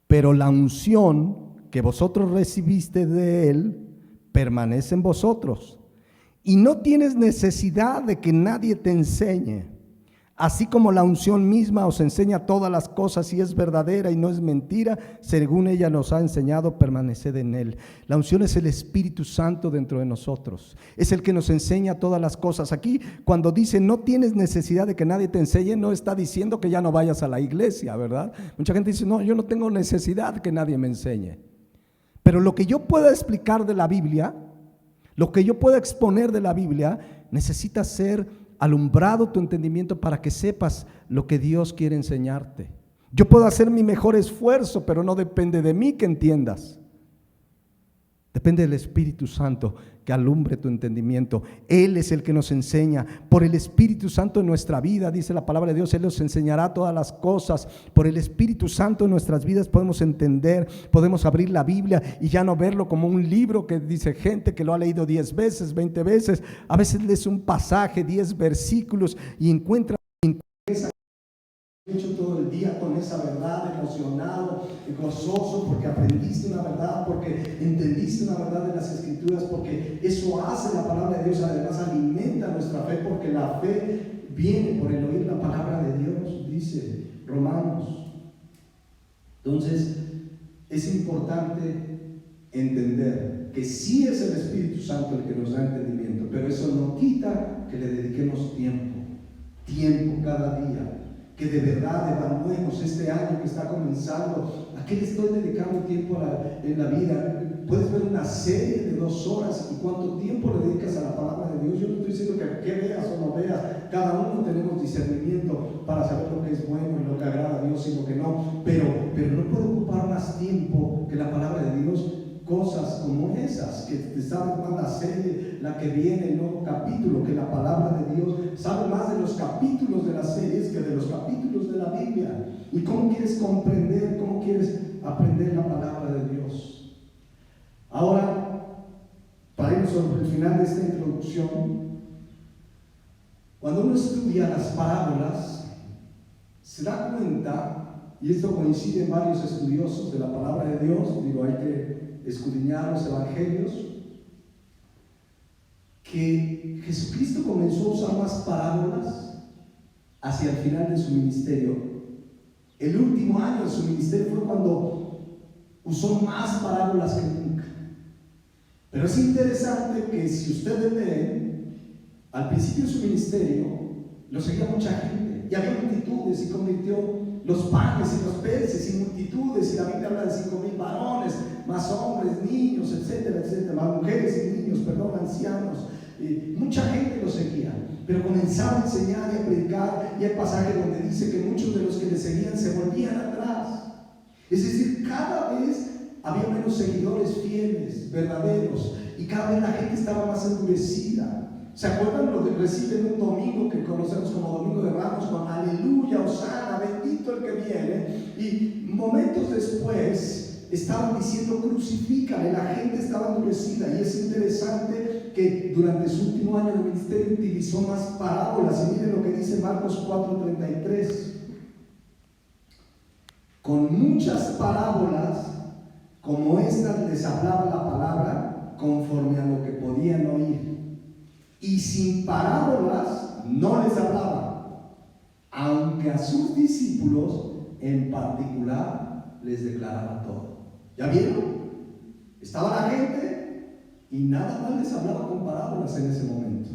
pero la unción que vosotros recibiste de Él permanece en vosotros, y no tienes necesidad de que nadie te enseñe. Así como la unción misma os enseña todas las cosas y es verdadera y no es mentira, según ella nos ha enseñado, permaneced en Él. La unción es el Espíritu Santo dentro de nosotros, es el que nos enseña todas las cosas. Aquí cuando dice no tienes necesidad de que nadie te enseñe, no está diciendo que ya no vayas a la iglesia, ¿verdad? Mucha gente dice, no, yo no tengo necesidad de que nadie me enseñe. Pero lo que yo pueda explicar de la Biblia, lo que yo pueda exponer de la Biblia, necesita ser alumbrado tu entendimiento para que sepas lo que Dios quiere enseñarte. Yo puedo hacer mi mejor esfuerzo, pero no depende de mí que entiendas. Depende del Espíritu Santo que alumbre tu entendimiento. Él es el que nos enseña. Por el Espíritu Santo en nuestra vida, dice la palabra de Dios, Él nos enseñará todas las cosas. Por el Espíritu Santo en nuestras vidas podemos entender, podemos abrir la Biblia y ya no verlo como un libro que dice gente que lo ha leído 10 veces, 20 veces. A veces lees un pasaje, 10 versículos y encuentras hecho todo el día con esa verdad, emocionado, gozoso, porque aprendiste una verdad, porque entendiste una verdad de las Escrituras, porque eso hace la palabra de Dios, además alimenta nuestra fe, porque la fe viene por el oír la palabra de Dios, dice Romanos. Entonces, es importante entender que sí es el Espíritu Santo el que nos da entendimiento, pero eso no quita que le dediquemos tiempo cada día. Que de verdad evaluemos este año que está comenzando. ¿A qué le estoy dedicando tiempo en la vida? Puedes ver una serie de 2 horas y cuánto tiempo le dedicas a la palabra de Dios. Yo no estoy diciendo que veas o no veas. Cada uno tenemos discernimiento para saber lo que es bueno y lo que agrada a Dios y lo que no. Pero no puedo ocupar más tiempo que la palabra de Dios cosas como esas, que te sabes más la serie, la que viene, el nuevo capítulo, que la palabra de Dios, sabes más de los capítulos de las series que de los capítulos de la Biblia. ¿Y cómo quieres comprender, cómo quieres aprender la palabra de Dios? Ahora, para irnos sobre el final de esta introducción, cuando uno estudia las parábolas, se da cuenta, y esto coincide en varios estudiosos de la palabra de Dios, digo, hay que escudriñar los evangelios, que Jesucristo comenzó a usar más parábolas hacia el final de su ministerio. El último año de su ministerio fue cuando usó más parábolas que nunca. Pero es interesante que si ustedes leen, al principio de su ministerio lo seguía mucha gente y había multitudes, y convirtió los panes y los peces y multitudes, y la Biblia habla de 5,000 varones, más hombres, niños, etcétera, etcétera, más mujeres y niños, ancianos. Mucha gente lo seguía, pero comenzaba a enseñar y a predicar, y hay pasajes donde dice que muchos de los que le seguían se volvían atrás. Es decir, cada vez había menos seguidores fieles, verdaderos, y cada vez la gente estaba más endurecida. ¿Se acuerdan lo que reciben un domingo que conocemos como Domingo de Ramos, con aleluya, hosana, bendito el que viene? Y momentos después estaban diciendo crucifícale, la gente estaba endurecida. Y es interesante que durante su último año de ministerio utilizó más parábolas. Y miren lo que dice Marcos 4:33. Con muchas parábolas como estas les hablaba la palabra conforme a lo que podían oír, y sin parábolas no les hablaba, aunque a sus discípulos en particular les declaraba todo. ¿Ya vieron? Estaba la gente y nada más les hablaba con parábolas en ese momento.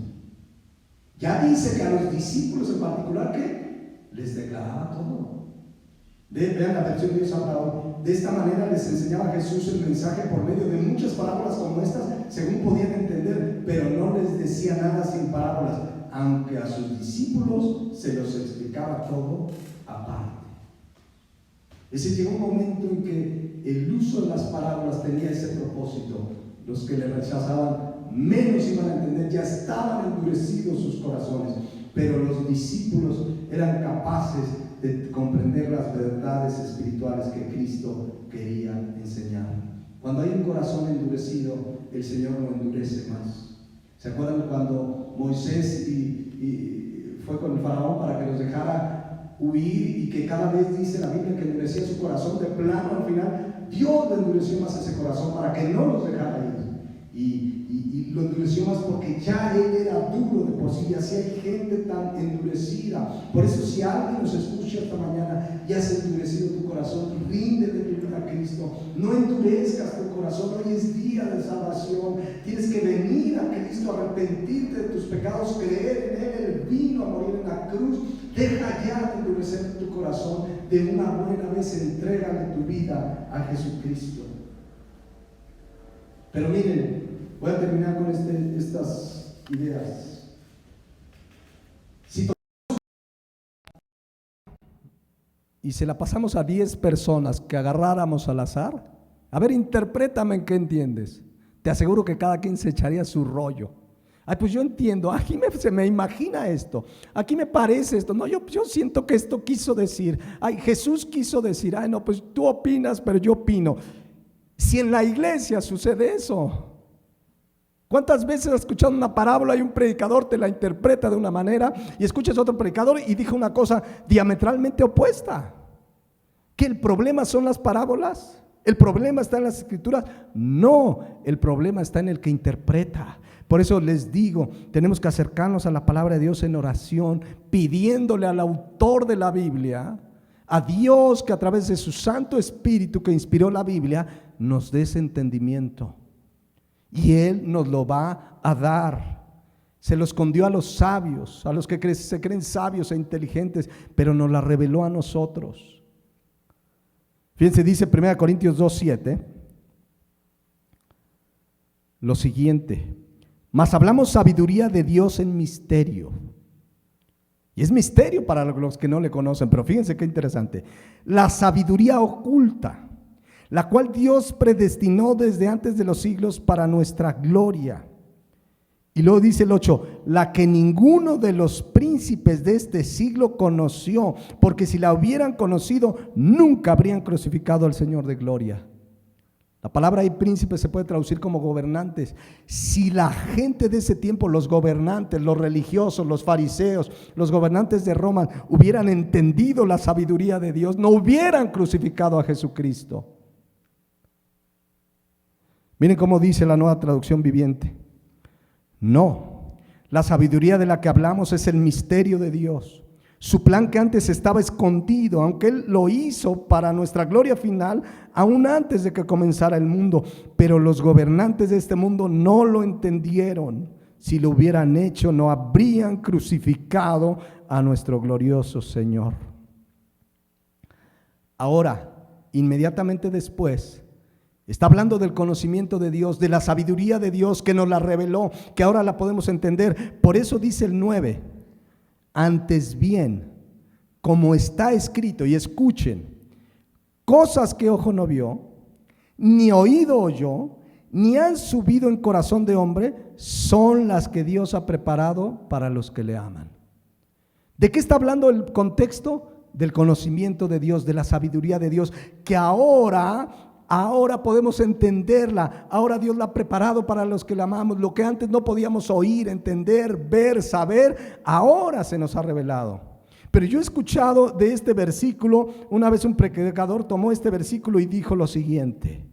Ya dice que a los discípulos en particular, ¿qué? Les declaraba todo. Vean la versión de Dios habla hoy. De esta manera les enseñaba Jesús el mensaje por medio de muchas parábolas como estas, según podían entender, pero no les decía nada sin parábolas, aunque a sus discípulos se los explicaba todo aparte. Es decir, llegó un momento en que el uso de las parábolas tenía ese propósito. Los que le rechazaban menos iban a entender, ya estaban endurecidos sus corazones, pero los discípulos eran capaces de comprender las verdades espirituales que Cristo quería enseñar. Cuando hay un corazón endurecido, el Señor lo endurece más. ¿Se acuerdan cuando Moisés fue con el faraón para que los dejara huir, y que cada vez dice la Biblia que endurecía su corazón? De plano, al final Dios le endureció más ese corazón para que no los dejara ir, y lo endureció más porque ya él era duro de por sí, y así hay gente tan endurecida. Por eso, si alguien nos escucha esta mañana y has endurecido tu corazón, ríndele tu vida a Cristo. No endurezcas tu corazón, hoy es día de salvación. Tienes que venir a Cristo, arrepentirte de tus pecados, creer en Él. Él vino a morir en la cruz. Deja ya de endurecer tu corazón, de una buena vez entrégale tu vida a Jesucristo. Pero miren, voy a terminar con estas ideas. Y se la pasamos a 10 personas que agarráramos al azar, a ver, interprétame en qué entiendes. Te aseguro que cada quien se echaría su rollo. Ay, pues yo entiendo, aquí se me imagina esto, aquí me parece esto, no, yo siento que esto quiso decir, ay, Jesús quiso decir, ay, no, pues tú opinas, pero yo opino. Si en la iglesia sucede eso, ¿cuántas veces has escuchado una parábola y un predicador te la interpreta de una manera y escuchas a otro predicador y dijo una cosa diametralmente opuesta? ¿Que el problema son las parábolas? ¿El problema está en las escrituras? No, el problema está en el que interpreta. Por eso les digo, tenemos que acercarnos a la palabra de Dios en oración, pidiéndole al autor de la Biblia, a Dios, que a través de su Santo Espíritu que inspiró la Biblia, nos dé ese entendimiento. Y Él nos lo va a dar. Se lo escondió a los sabios, a los que se creen sabios e inteligentes, pero nos la reveló a nosotros. Fíjense, dice 1 Corintios 2:7 lo siguiente: mas hablamos sabiduría de Dios en misterio. Y es misterio para los que no le conocen, pero fíjense qué interesante. La sabiduría oculta, la cual Dios predestinó desde antes de los siglos para nuestra gloria. Y luego dice el 8, la que ninguno de los príncipes de este siglo conoció, porque si la hubieran conocido, nunca habrían crucificado al Señor de gloria. La palabra ahí príncipe se puede traducir como gobernantes. Si la gente de ese tiempo, los gobernantes, los religiosos, los fariseos, los gobernantes de Roma, hubieran entendido la sabiduría de Dios, no hubieran crucificado a Jesucristo. Miren cómo dice la Nueva Traducción Viviente. No, la sabiduría de la que hablamos es el misterio de Dios. Su plan que antes estaba escondido, aunque Él lo hizo para nuestra gloria final, aún antes de que comenzara el mundo. Pero los gobernantes de este mundo no lo entendieron. Si lo hubieran hecho, no habrían crucificado a nuestro glorioso Señor. Ahora, inmediatamente después, está hablando del conocimiento de Dios, de la sabiduría de Dios que nos la reveló, que ahora la podemos entender. Por eso dice el 9. Antes bien, como está escrito, y escuchen, cosas que ojo no vio, ni oído oyó, ni han subido en corazón de hombre, son las que Dios ha preparado para los que le aman. ¿De qué está hablando el contexto? Del conocimiento de Dios, de la sabiduría de Dios, que ahora podemos entenderla. Ahora Dios la ha preparado para los que la amamos. Lo que antes no podíamos oír, entender, ver, saber, ahora se nos ha revelado. Pero yo he escuchado de este versículo, una vez un predicador tomó este versículo y dijo lo siguiente.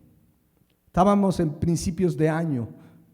Estábamos en principios de año,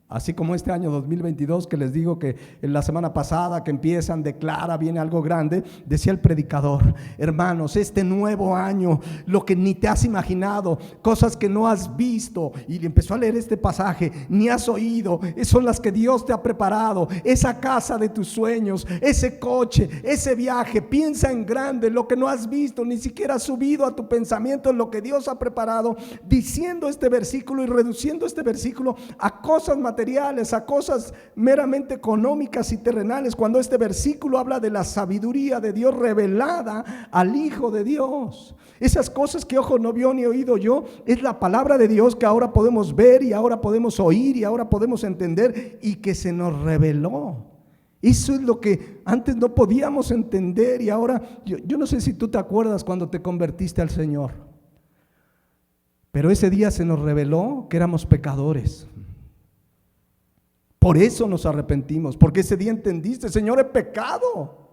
así como este año 2022, que les digo que en la semana pasada que empiezan, declara, viene algo grande. Decía el predicador: hermanos, este nuevo año, lo que ni te has imaginado, cosas que no has visto, y empezó a leer este pasaje, ni has oído, son las que Dios te ha preparado. Esa casa de tus sueños, ese coche, ese viaje, piensa en grande, lo que no has visto, ni siquiera has subido a tu pensamiento, lo que Dios ha preparado, diciendo este versículo y reduciendo este versículo a cosas materiales, a cosas meramente económicas y terrenales, cuando este versículo habla de la sabiduría de Dios revelada al Hijo de Dios. Esas cosas que ojo no vio ni oído yo, es la palabra de Dios que ahora podemos ver y ahora podemos oír y ahora podemos entender, y que se nos reveló. Eso es lo que antes no podíamos entender, y ahora yo no sé si tú te acuerdas cuando te convertiste al Señor, pero ese día se nos reveló que éramos pecadores. Por eso nos arrepentimos, porque ese día entendiste: Señor, he pecado,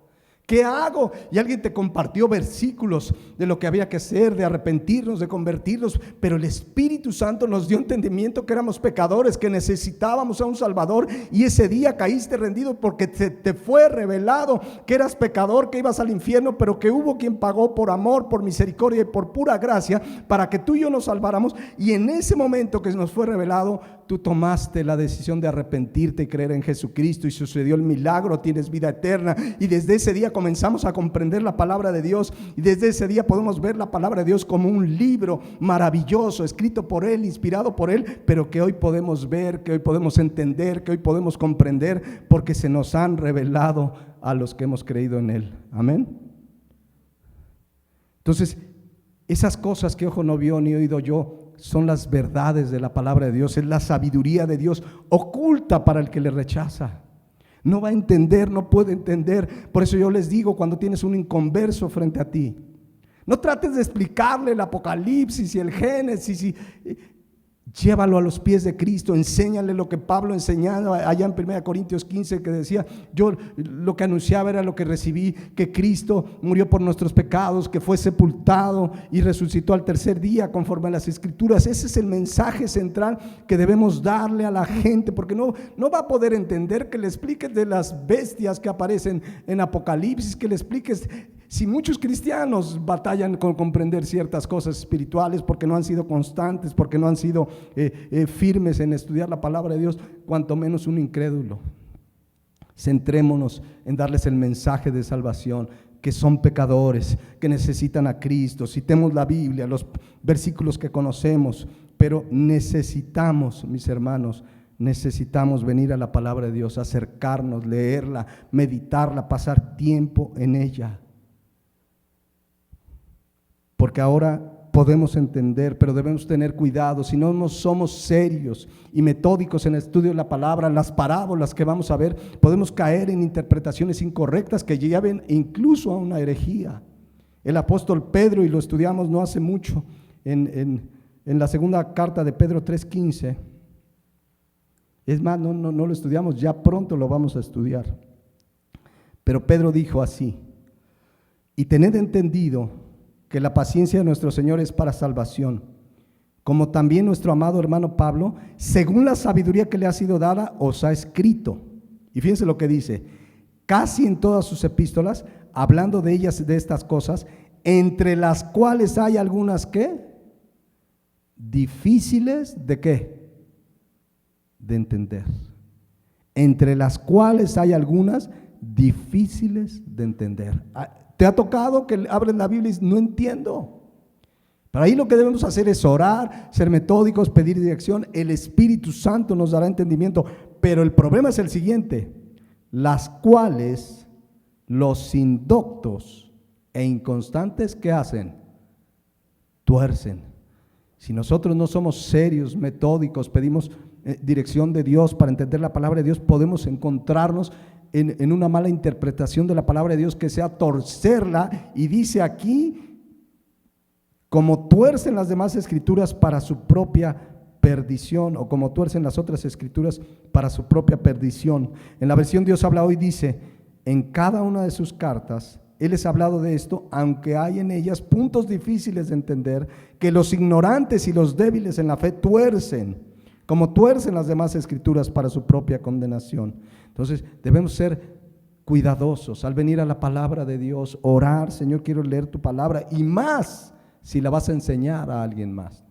¿qué hago? Y alguien te compartió versículos de lo que había que hacer, de arrepentirnos, de convertirnos, pero el Espíritu Santo nos dio entendimiento que éramos pecadores, que necesitábamos a un Salvador, y ese día caíste rendido porque te fue revelado que eras pecador, que ibas al infierno, pero que hubo quien pagó por amor, por misericordia y por pura gracia para que tú y yo nos salváramos. Y en ese momento que nos fue revelado, tú tomaste la decisión de arrepentirte y creer en Jesucristo, y sucedió el milagro, tienes vida eterna. Y desde ese día comenzamos a comprender la palabra de Dios, y desde ese día podemos ver la palabra de Dios como un libro maravilloso, escrito por Él, inspirado por Él, pero que hoy podemos ver, que hoy podemos entender, que hoy podemos comprender, porque se nos han revelado a los que hemos creído en Él. Amén. Entonces, esas cosas que ojo no vio ni oído yo son las verdades de la palabra de Dios, es la sabiduría de Dios oculta para el que le rechaza. No va a entender, no puede entender. Por eso yo les digo, cuando tienes un inconverso frente a ti, no trates de explicarle el Apocalipsis y el Génesis, llévalo a los pies de Cristo, enséñale lo que Pablo enseñaba allá en 1 Corintios 15, que decía: yo lo que anunciaba era lo que recibí, que Cristo murió por nuestros pecados, que fue sepultado y resucitó al tercer día conforme a las Escrituras. Ese es el mensaje central que debemos darle a la gente, porque no va a poder entender que le expliques de las bestias que aparecen en Apocalipsis, que le expliques. Si muchos cristianos batallan con comprender ciertas cosas espirituales porque no han sido constantes, porque no han sido firmes en estudiar la palabra de Dios, cuanto menos un incrédulo. Centrémonos en darles el mensaje de salvación, que son pecadores, que necesitan a Cristo. Citemos la Biblia, los versículos que conocemos, pero necesitamos, mis hermanos, necesitamos venir a la palabra de Dios, acercarnos, leerla, meditarla, pasar tiempo en ella. Porque ahora podemos entender, pero debemos tener cuidado. Si no somos serios y metódicos en el estudio de la palabra, las parábolas que vamos a ver, podemos caer en interpretaciones incorrectas que lleven incluso a una herejía. El apóstol Pedro, y lo estudiamos no hace mucho, en la segunda carta de Pedro 3:15, es más, no lo estudiamos, ya pronto lo vamos a estudiar. Pero Pedro dijo así: y tened entendido que la paciencia de nuestro Señor es para salvación, como también nuestro amado hermano Pablo, según la sabiduría que le ha sido dada, os ha escrito. Y fíjense lo que dice: casi en todas sus epístolas, hablando de ellas, de estas cosas, entre las cuales hay algunas que difíciles de qué, de entender. Entre las cuales hay algunas difíciles de entender. ¿Te ha tocado que abres la Biblia y dices, no entiendo? Pero ahí lo que debemos hacer es orar, ser metódicos, pedir dirección. El Espíritu Santo nos dará entendimiento. Pero el problema es el siguiente: las cuales los indoctos e inconstantes, ¿qué hacen? Tuercen. Si nosotros no somos serios, metódicos, pedimos dirección de Dios para entender la palabra de Dios, podemos encontrarnos en una mala interpretación de la palabra de Dios, que sea torcerla. Y dice aquí, como tuercen las demás escrituras para su propia perdición, o como tuercen las otras escrituras para su propia perdición. En la versión Dios habla hoy dice: en cada una de sus cartas Él les ha hablado de esto, aunque hay en ellas puntos difíciles de entender, que los ignorantes y los débiles en la fe tuercen, como tuercen las demás escrituras para su propia condenación. Entonces debemos ser cuidadosos al venir a la palabra de Dios, orar: Señor, quiero leer tu palabra, y más si la vas a enseñar a alguien más.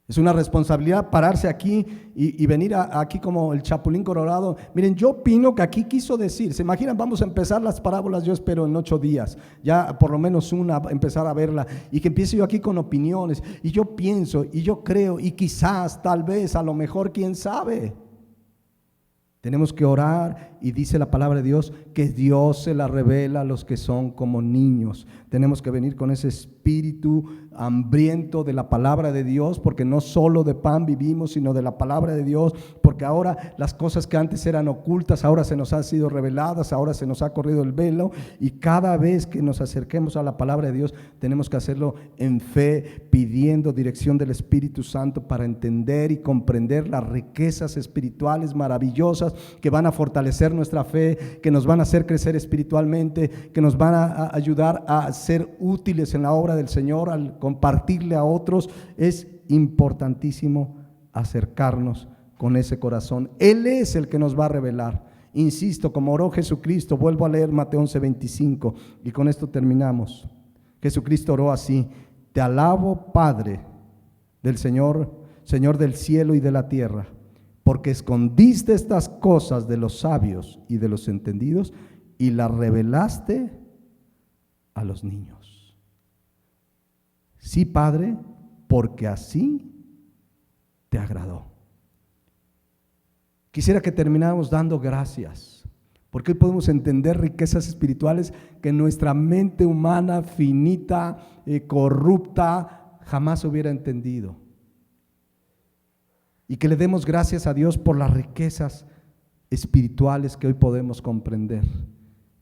Es una responsabilidad pararse aquí y venir aquí como el Chapulín Colorado. Miren, yo opino que aquí quiso decir, se imaginan, vamos a empezar las parábolas, yo espero en 8 días, ya por lo menos una, empezar a verla, y que empiece yo aquí con opiniones, y yo pienso, y yo creo, y quizás, tal vez, a lo mejor, quién sabe. Tenemos que orar, y dice la palabra de Dios que Dios se la revela a los que son como niños. Tenemos que venir con ese espíritu hambriento de la palabra de Dios, porque no solo de pan vivimos, sino de la palabra de Dios, porque ahora las cosas que antes eran ocultas, ahora se nos han sido reveladas, ahora se nos ha corrido el velo, y cada vez que nos acerquemos a la palabra de Dios, tenemos que hacerlo en fe, pidiendo dirección del Espíritu Santo para entender y comprender las riquezas espirituales maravillosas que van a fortalecer nuestra fe, que nos van a hacer crecer espiritualmente, que nos van a ayudar a ser útiles en la obra del Señor, al compartirle a otros. Es importantísimo acercarnos con ese corazón. Él es el que nos va a revelar. Insisto, como oró Jesucristo, vuelvo a leer Mateo 11:25, y con esto terminamos. Jesucristo oró así: te alabo, Padre del Señor, Señor del cielo y de la tierra, porque escondiste estas cosas de los sabios y de los entendidos y las revelaste a los niños. Sí, Padre, porque así te agradó. Quisiera que termináramos dando gracias, porque hoy podemos entender riquezas espirituales que nuestra mente humana, finita, corrupta, jamás hubiera entendido. Y que le demos gracias a Dios por las riquezas espirituales que hoy podemos comprender,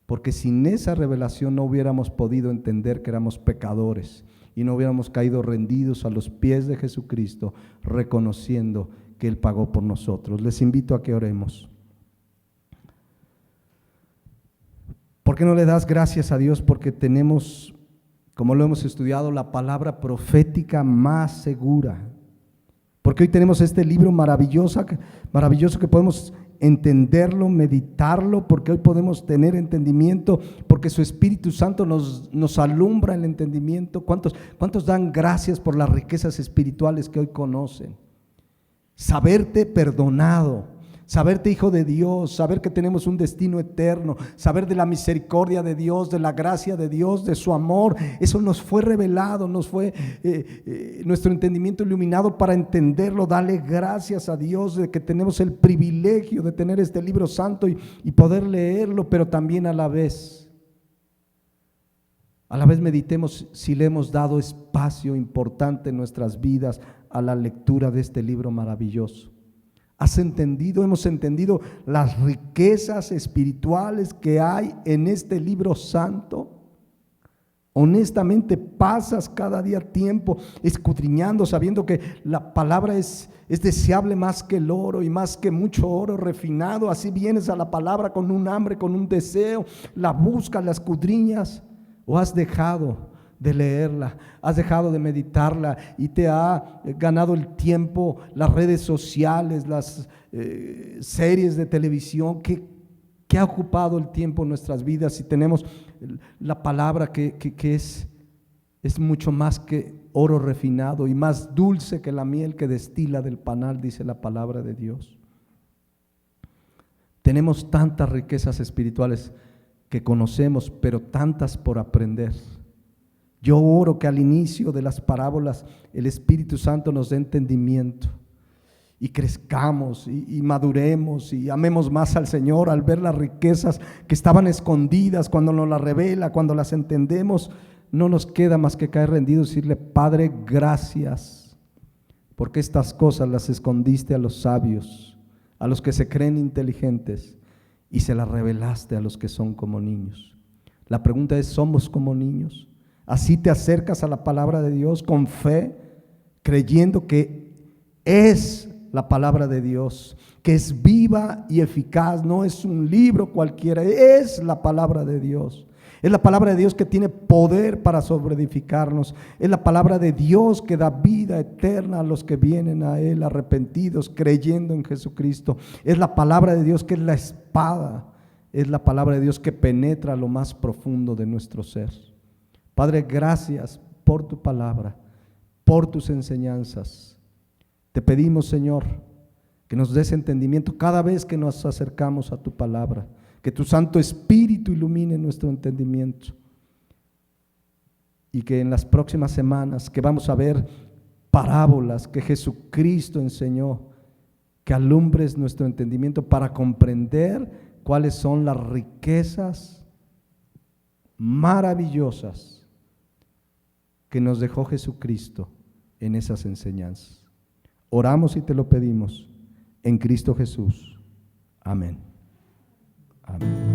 porque sin esa revelación no hubiéramos podido entender que éramos pecadores y no hubiéramos caído rendidos a los pies de Jesucristo, reconociendo que Él pagó por nosotros. Les invito a que oremos. ¿Por qué no le das gracias a Dios? Porque tenemos, como lo hemos estudiado, la palabra profética más segura. Porque hoy tenemos este libro maravilloso que podemos entenderlo, meditarlo, porque hoy podemos tener entendimiento, porque su Espíritu Santo nos alumbra el entendimiento. ¿Cuántos dan gracias por las riquezas espirituales que hoy conocen? Saberte perdonado, saberte hijo de Dios, saber que tenemos un destino eterno, saber de la misericordia de Dios, de la gracia de Dios, de su amor. Eso nos fue revelado, nos fue nuestro entendimiento iluminado para entenderlo. Dale gracias a Dios de que tenemos el privilegio de tener este libro santo y poder leerlo, pero también a la vez A la vez meditemos si le hemos dado espacio importante en nuestras vidas a la lectura de este libro maravilloso. ¿Has entendido? Hemos entendido las riquezas espirituales que hay en este libro santo. Honestamente, pasas cada día tiempo escudriñando, sabiendo que la palabra es deseable más que el oro y más que mucho oro refinado. Así vienes a la palabra con un hambre, con un deseo, la buscas, la escudriñas, o has dejado de leerla, has dejado de meditarla y te ha ganado el tiempo las redes sociales, las series de televisión que ha ocupado el tiempo en nuestras vidas. Y tenemos la palabra que es mucho más que oro refinado y más dulce que la miel que destila del panal, dice la palabra de Dios. Tenemos tantas riquezas espirituales que conocemos, pero tantas por aprender. Yo oro que al inicio de las parábolas el Espíritu Santo nos dé entendimiento y crezcamos y maduremos y amemos más al Señor al ver las riquezas que estaban escondidas. Cuando nos las revela, cuando las entendemos, no nos queda más que caer rendidos y decirle: Padre, gracias, porque estas cosas las escondiste a los sabios, a los que se creen inteligentes, y se las revelaste a los que son como niños. La pregunta es: ¿somos como niños? Así te acercas a la palabra de Dios con fe, creyendo que es la palabra de Dios, que es viva y eficaz, no es un libro cualquiera, es la palabra de Dios. Es la palabra de Dios que tiene poder para sobreedificarnos. Es la palabra de Dios que da vida eterna a los que vienen a Él arrepentidos, creyendo en Jesucristo. Es la palabra de Dios que es la espada. Es la palabra de Dios que penetra lo más profundo de nuestro ser. Padre, gracias por tu palabra, por tus enseñanzas. Te pedimos, Señor, que nos des entendimiento cada vez que nos acercamos a tu palabra. Que tu Santo Espíritu ilumine nuestro entendimiento. Y que en las próximas semanas que vamos a ver parábolas que Jesucristo enseñó, que alumbres nuestro entendimiento para comprender cuáles son las riquezas maravillosas que nos dejó Jesucristo en esas enseñanzas. Oramos y te lo pedimos en Cristo Jesús. Amén. Amén.